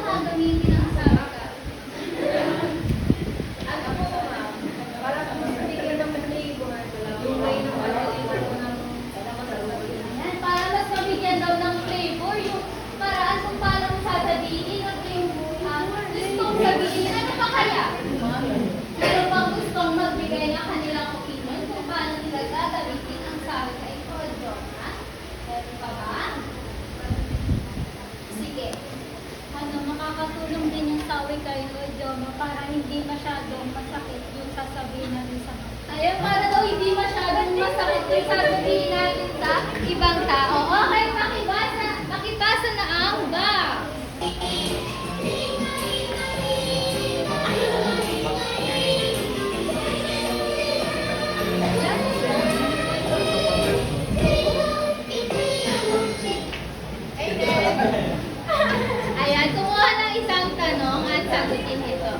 gagamitin ang salita? Ano po, ma'am? Para sa speaker ng labor, yung way ng pagkakita ko ng ayan, para mas mabigyan daw ng flavor, yung paraan kung paano mo sasabihin at yung gustong sabihin. Ano pa kaya? Pero pag gustong magbigay ng kanilang opinion kung paano nila gagamitin ang salita ito, Joma? Meron pa ba? Sige. Makakatulong din yung sawi kayo, Joma, para hindi masyadong masakit yung sasabihin natin sa ayun, para daw hindi masyadong masakit yung sasabihin natin sa ibang tao. Okay, makibasa na ang ba. Ayan, kumuha ng isang tanong at sagutin ito.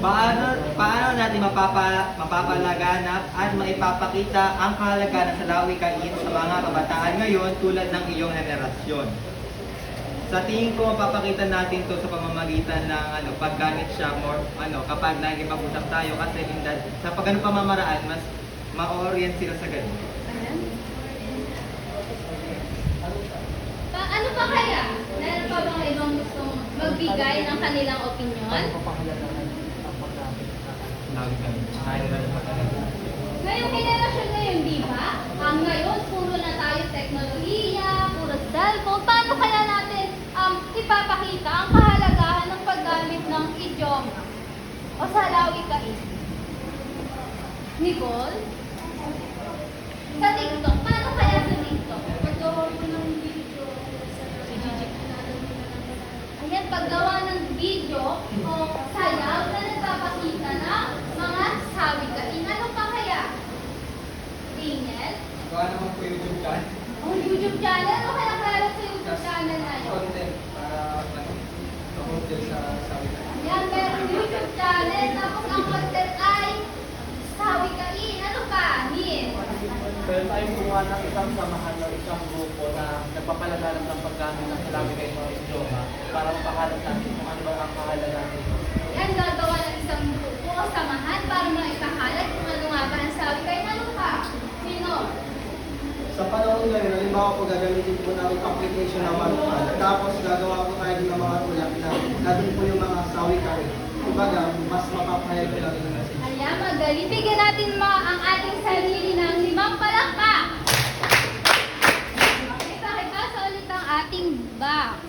Paano natin mapapalaganap at maipapakita ang kahalagahan ng salawikain sa mga kabataan ngayon tulad ng iyong henerasyon? Sa tingin ko, mapapakita natin to sa pamamagitan ng paggamit siya more kapag nakikipag-usap tayo kasi sa pagganong pamamaraan mas ma-orient sila sa ganun. Ano pa kaya? Meron pa bang ibang gustong magbigay ng kanilang opinion? Ngayong henerasyon ngayon, di ba? Ngayon, puro na tayo teknolohiya, puro cellphone. Paano kaya natin ipapakita ang kahalagahan ng paggamit ng idioma o salawikain? Nicole? Sa TikTok, paano kaya sa TikTok? Paggawa ko ng video. Ayan, paggawa ng video o sayaw na nagpapakita ng mga sawikain. Ano pa kaya? Daniel? Gawa naman po yung YouTube channel. Oh, YouTube channel? Ano kaya kaya sa YouTube channel na yun? Content para content sa salawikain. Ayan, meron YouTube channel. Tapos ang content ay sawikain. Ano pa? Neil? Pero tayo gumawa ng isang samahan ng isang grupo na nagpapalaganap ng paggamit ng salawikain ng idioma para mapahalap natin kung ano ba ang kahalagan nito. Yan, gagawa ng isang grupo o samahan para maipahalat kung ano nga ba ang sawikain. Ano pa? Sino? Sa panahon ngayon, halimbawa po gagamitin po namin application na manual. Tapos gagawa po tayo ng mga tulak na natin po yung mga sawikain. Kumbaga, mas mapapahayag ko lang yung message. Ayan, magaling. Bigyan natin ang ating sarili ng 5 palakpak. Okay, pakipasa ulit ang ating box.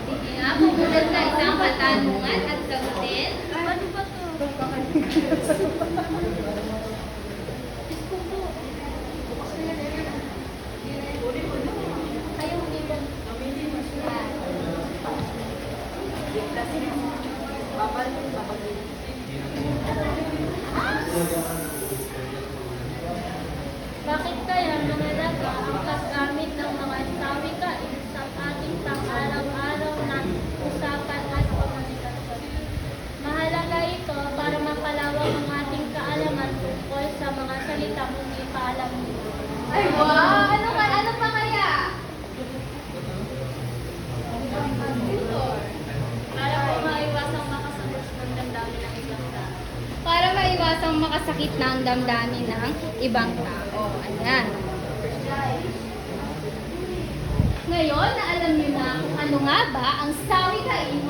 Sige nga, pumunod na isang katanungan at sagutin. Ano ba ito? Ayaw mo nila. Bakit kaya mahalaga ang paggamit ng mga sawikain sa ating pang-araw-araw na usapan at komunikasyon? Mahalaga ito para mapalawak ang ating kaalaman tungkol sa mga salitang hindi pa alam nito. Ay, wow! Ano pa kaya? Para po maiwasang makasabot ng damdamin ng ibang tao. Para maiwasang makasakit na ang damdamin ng ibang tao. Ayan. Ngayon, na alam niyo na kung ano nga ba ang sawikain